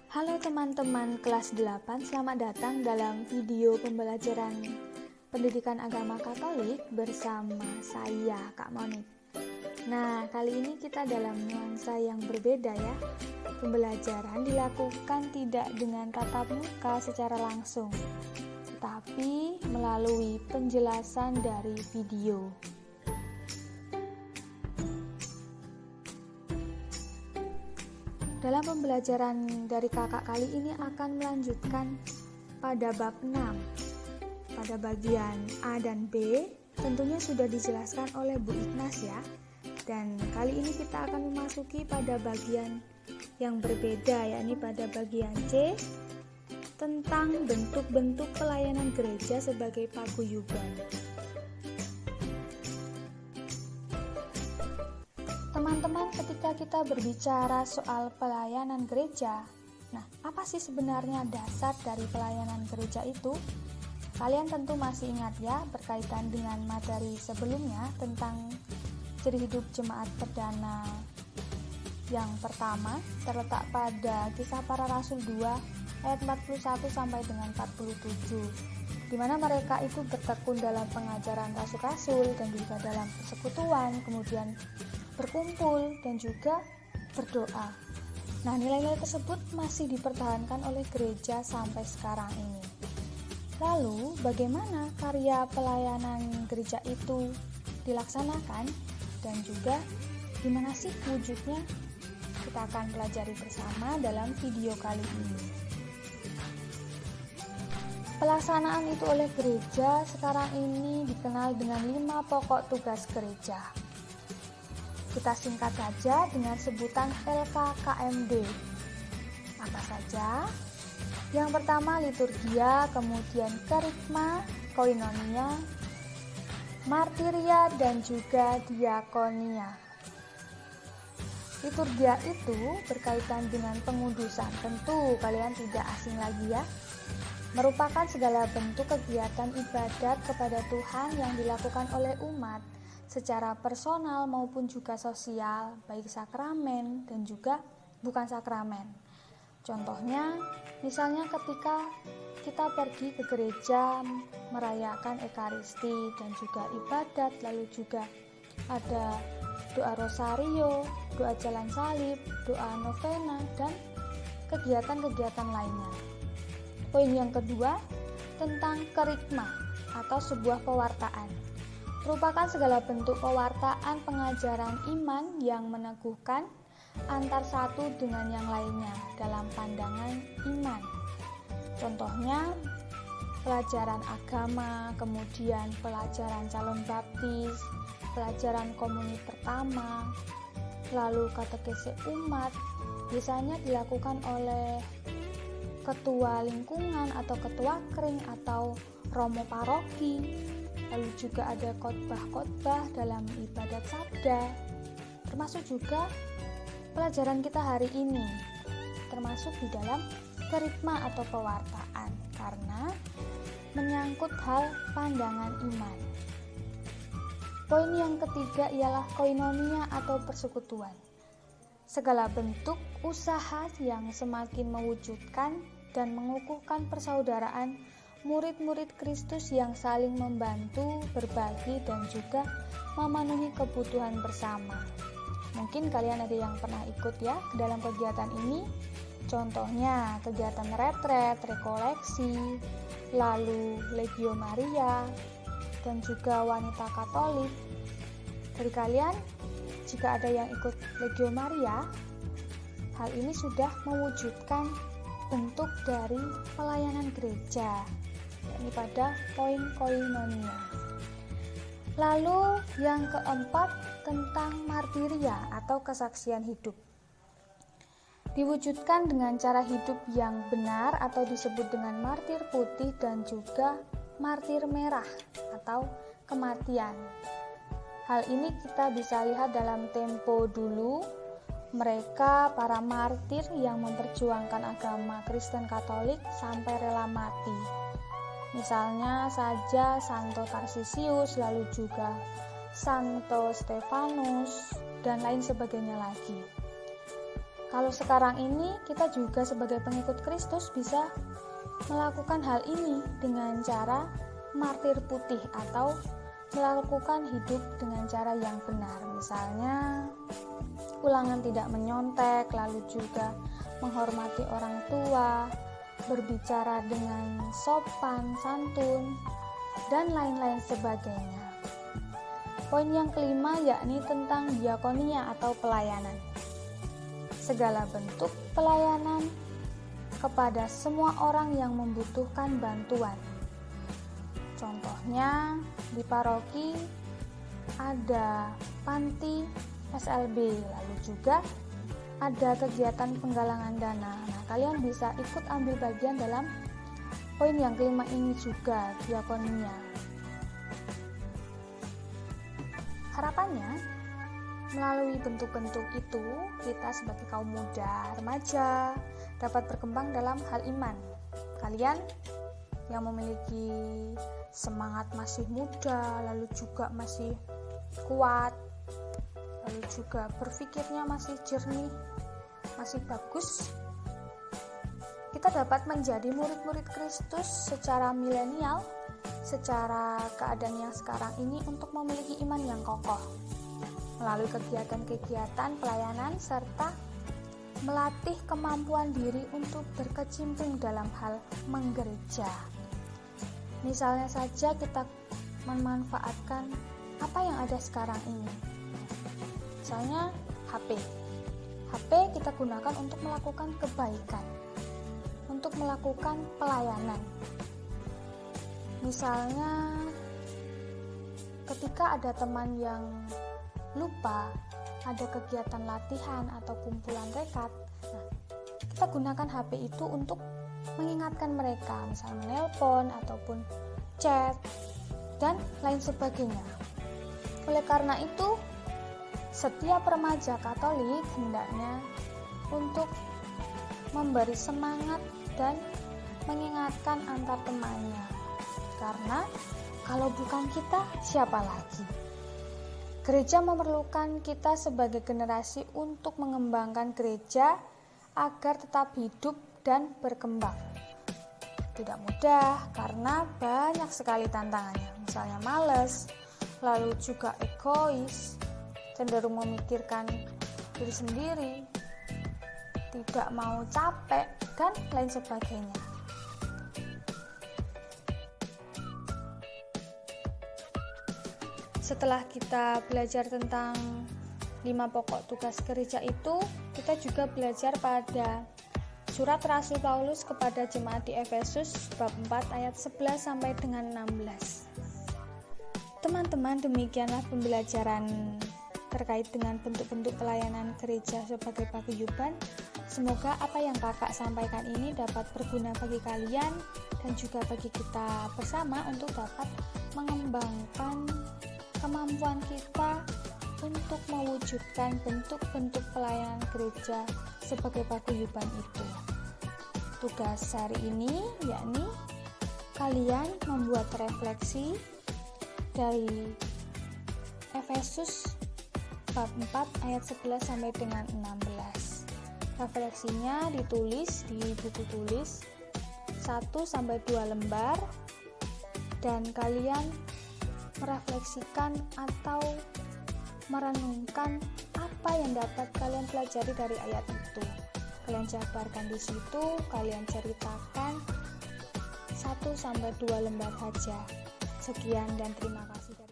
Halo teman-teman kelas 8, selamat datang dalam video pembelajaran pendidikan agama Katolik bersama saya, Kak Monik. Nah, kali ini kita dalam nuansa yang berbeda ya. Pembelajaran dilakukan tidak dengan tatap muka secara langsung, tetapi melalui penjelasan dari video. Dalam pembelajaran dari kakak kali ini akan melanjutkan pada bab 6. Pada bagian A dan B tentunya sudah dijelaskan oleh Bu Ignas ya. Dan kali ini kita akan memasuki pada bagian yang berbeda, yakni pada bagian C tentang bentuk-bentuk pelayanan gereja sebagai paguyuban. Teman-teman, ketika kita berbicara soal pelayanan gereja, nah apa sih sebenarnya dasar dari pelayanan gereja itu? Kalian tentu masih ingat ya, berkaitan dengan materi sebelumnya tentang ciri hidup jemaat perdana yang pertama, terletak pada Kisah Para Rasul 2 ayat 41 sampai dengan 47, di mana mereka itu bertekun dalam pengajaran rasul-rasul dan juga dalam persekutuan, kemudian berkumpul dan juga berdoa. Nah, nilai-nilai tersebut masih dipertahankan oleh gereja sampai sekarang ini. Lalu, bagaimana karya pelayanan gereja itu dilaksanakan dan juga gimana sih wujudnya? Kita akan pelajari bersama dalam video kali ini. Pelaksanaan itu oleh gereja sekarang ini dikenal dengan 5 pokok tugas gereja. Kita singkat saja dengan sebutan LKKMD. Apa saja? Yang pertama liturgia, kemudian kerikma, koinonia, martiria, dan juga diakonia. Liturgia itu berkaitan dengan pengudusan. Tentu kalian tidak asing lagi ya. Merupakan segala bentuk kegiatan ibadat kepada Tuhan yang dilakukan oleh umat secara personal maupun juga sosial, baik sakramen dan juga bukan sakramen. Contohnya, misalnya ketika kita pergi ke gereja merayakan Ekaristi dan juga ibadat, lalu juga ada doa rosario, doa jalan salib, doa novena, dan kegiatan-kegiatan lainnya. Poin yang kedua, tentang kerikma atau sebuah pewartaan. Merupakan segala bentuk pewartaan pengajaran iman yang meneguhkan antar satu dengan yang lainnya dalam pandangan iman. Contohnya, pelajaran agama, kemudian pelajaran calon baptis, pelajaran komuni pertama, lalu katekese umat, biasanya dilakukan oleh ketua lingkungan atau ketua kring atau romo paroki. Lalu juga ada khotbah-khotbah dalam ibadat sabda, termasuk juga pelajaran kita hari ini, termasuk di dalam kerikma atau pewartaan, karena menyangkut hal pandangan iman. Poin yang ketiga ialah koinonia atau persekutuan. Segala bentuk usaha yang semakin mewujudkan dan mengukuhkan persaudaraan murid-murid Kristus yang saling membantu, berbagi, dan juga memenuhi kebutuhan bersama. Mungkin kalian ada yang pernah ikut ya ke dalam kegiatan ini. Contohnya kegiatan retret, rekoleksi, lalu Legio Maria, dan juga wanita Katolik. Dari kalian, jika ada yang ikut Legio Maria, hal ini sudah mewujudkan bentuk dari pelayanan gereja, yakni pada poin koinonia. Lalu yang keempat tentang martiria atau kesaksian hidup. Diwujudkan dengan cara hidup yang benar atau disebut dengan martir putih dan juga martir merah atau kematian. Hal ini kita bisa lihat dalam tempo dulu, mereka para martir yang memperjuangkan agama Kristen Katolik sampai rela mati. Misalnya saja Santo Tarsisius, lalu juga Santo Stefanus, dan lain sebagainya lagi. Kalau sekarang ini kita juga sebagai pengikut Kristus bisa melakukan hal ini dengan cara martir putih atau melakukan hidup dengan cara yang benar. Misalnya ulangan tidak menyontek, lalu juga menghormati orang tua, berbicara dengan sopan, santun, dan lain-lain sebagainya. Poin yang kelima yakni tentang diakonia atau pelayanan. Segala bentuk pelayanan kepada semua orang yang membutuhkan bantuan. Contohnya di paroki ada panti SLB, lalu juga ada kegiatan penggalangan dana. Nah, kalian bisa ikut ambil bagian dalam poin yang kelima ini juga, diakonia. Harapannya, melalui bentuk-bentuk itu, kita sebagai kaum muda, remaja, dapat berkembang dalam hal iman. Kalian yang memiliki semangat masih muda, lalu juga masih kuat, lalu juga berpikirnya masih jernih, masih bagus, kita dapat menjadi murid-murid Kristus secara milenial, secara keadaan yang sekarang ini untuk memiliki iman yang kokoh melalui kegiatan-kegiatan pelayanan serta melatih kemampuan diri untuk berkecimpung dalam hal menggereja. Misalnya saja kita memanfaatkan apa yang ada sekarang ini. Misalnya HP kita gunakan untuk melakukan kebaikan, untuk melakukan pelayanan. Misalnya ketika ada teman yang lupa ada kegiatan latihan atau kumpulan rekat, nah, kita gunakan HP itu untuk mengingatkan mereka, misalnya menelpon ataupun chat dan lain sebagainya. Oleh karena itu, setiap remaja Katolik hendaknya untuk memberi semangat dan mengingatkan antar temannya, karena kalau bukan kita, siapa lagi? Gereja memerlukan kita sebagai generasi untuk mengembangkan gereja agar tetap hidup dan berkembang. Tidak mudah karena banyak sekali tantangannya, misalnya malas, lalu juga egois, cenderung memikirkan diri sendiri, tidak mau capek, dan lain sebagainya. Setelah kita belajar tentang 5 pokok tugas gereja itu, kita juga belajar pada surat Rasul Paulus kepada jemaat di Efesus bab 4 ayat 11 sampai dengan 16. Teman-teman, demikianlah pembelajaran terkait dengan bentuk-bentuk pelayanan gereja sebagai paguyuban. Semoga apa yang kakak sampaikan ini dapat berguna bagi kalian dan juga bagi kita bersama untuk dapat mengembangkan kemampuan kita untuk mewujudkan bentuk-bentuk pelayanan gereja sebagai paguyuban itu. Tugas hari ini yakni kalian membuat refleksi dari Efesus bab 4 ayat 11 sampai dengan 16. Refleksinya ditulis di buku tulis 1 sampai 2 lembar dan kalian merefleksikan atau merenungkan apa yang dapat kalian pelajari dari ayat itu. Kalian jabarkan di situ, kalian ceritakan 1 sampai 2 lembar saja. Sekian dan terima kasih.